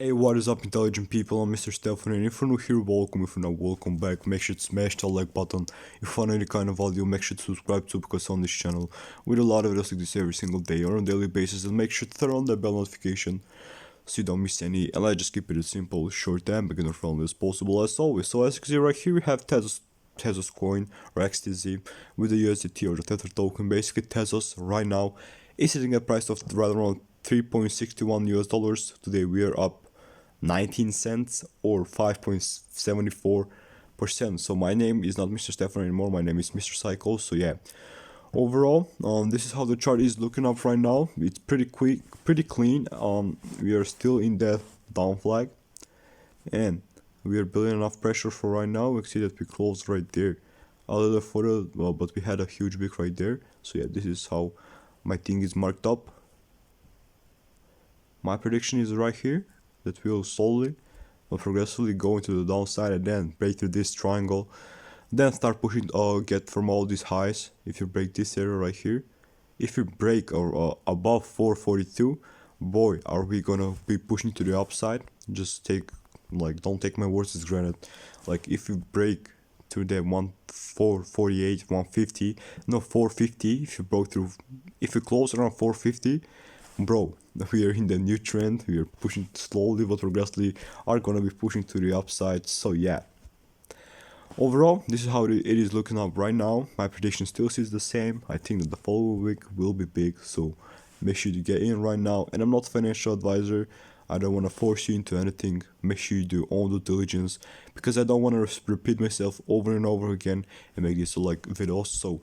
Hey, what is up, intelligent people? I'm Mr. Stefan, and if you're new here, welcome. If you're not, welcome back. Make sure to smash that like button. If you find any kind of audio, make sure to subscribe to, because on this channel we do a lot of videos like this every single day or on a daily basis, and make sure to turn on the bell notification so you don't miss any. And I just keep it as simple, short, and beginner friendly as possible as always. So as you can see right here, we have Tezos coin or XTZ with the USDT or the Tether token. Basically, Tezos right now is sitting at a price of right around 3.61 US dollars. Today we are up 19 cents or 5.74%. So my name is not Mr. Stefan anymore, my name is Mr. Sicko. So yeah, overall, this is how the chart is looking up right now. It's pretty quick, pretty clean. We are still in that down flag, and we are building enough pressure for right now. We see that we closed right there a little further, well, but we had a huge wick right there. So yeah, this is how my thing is marked up. My prediction is right here that we will slowly but progressively go into the downside and then break through this triangle, then start pushing get from all these highs. If you break this area right here, if you break or above 442, boy, are we gonna be pushing to the upside. Just don't take my words as granted. Like, if you break to the 448, 150, no, 450, if you close around 450, bro, we are in the new trend. We are pushing slowly but progressively, are gonna be pushing to the upside. So yeah, overall, this is how it is looking up right now. My prediction still stays the same. I think that the following week will be big, so make sure you get in right now. And I'm not a financial advisor, I don't want to force you into anything. Make sure you do all due diligence, because I don't want to repeat myself over and over again and make these like videos. So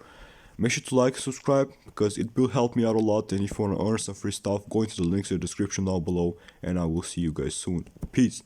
make sure to like, subscribe, because it will help me out a lot. And if you want to earn some free stuff, go into the links in the description down below, and I will see you guys soon. Peace.